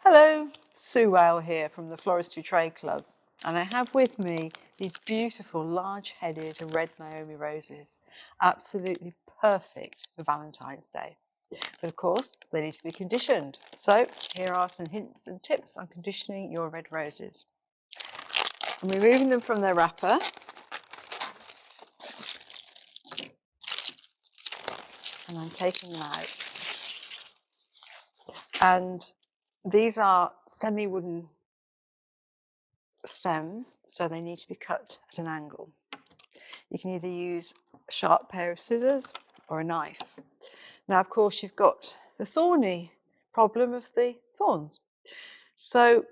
Hello, Sue Whale here from the Floristry Trade Club, and I have with me these beautiful large-headed red Naomi roses, absolutely perfect for Valentine's Day. But of course, they need to be conditioned. So here are some hints and tips on conditioning your red roses. I'm removing them from their wrapper. And I'm taking them out. And these are semi-wooden stems, so they need to be cut at an angle. You can either use a sharp pair of scissors or a knife. Now, of course, you've got the thorny problem of the thorns. So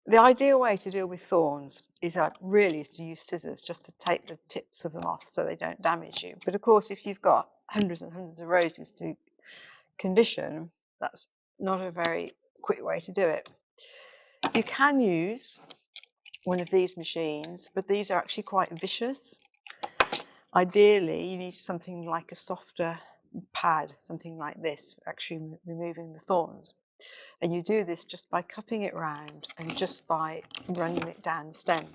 the ideal way to deal with thorns is to use scissors just to take the tips of them off so they don't damage you. But of course, if you've got hundreds and hundreds of roses to condition, that's not a very quick way to do it. You can use one of these machines, but these are actually quite vicious. Ideally, you need something like a softer pad, something like this, actually removing the thorns. And you do this just by cupping it round and just by running it down the stem.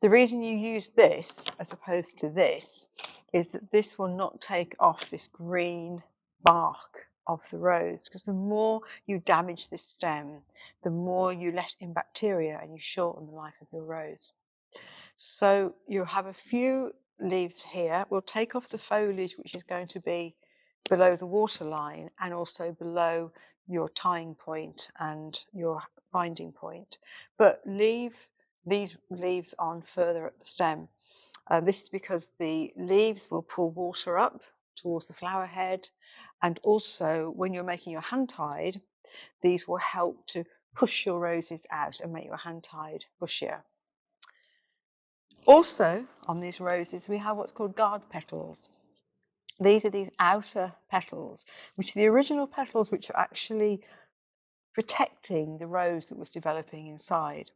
The reason you use this as opposed to this is that this will not take off this green bark of the rose, because the more you damage this stem, the more you let in bacteria and you shorten the life of your rose. So you'll have a few leaves here. We'll take off the foliage, which is going to be below the waterline and also below your tying point and your binding point, but leave these leaves on further up the stem. This is because the leaves will pull water up towards the flower head, and also when you're making your hand tied, these will help to push your roses out and make your hand tied bushier. Also, on these roses, we have what's called guard petals. These are these outer petals, which are the original petals which are actually protecting the rose that was developing inside.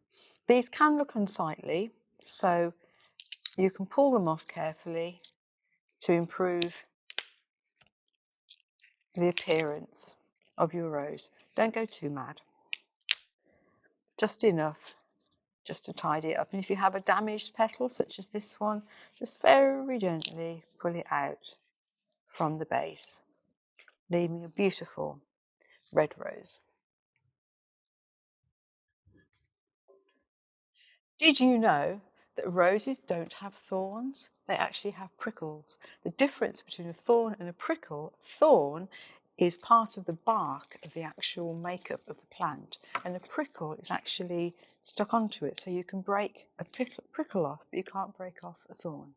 These can look unsightly, so you can pull them off carefully to improve the appearance of your rose. Don't go too mad, just enough just to tidy it up. And if you have a damaged petal, such as this one, just very gently pull it out from the base, leaving a beautiful red rose. Did you know that roses don't have thorns? They actually have prickles. The difference between a thorn and a prickle, thorn is part of the bark of the actual makeup of the plant, and the prickle is actually stuck onto it. So you can break a prickle off, but you can't break off a thorn.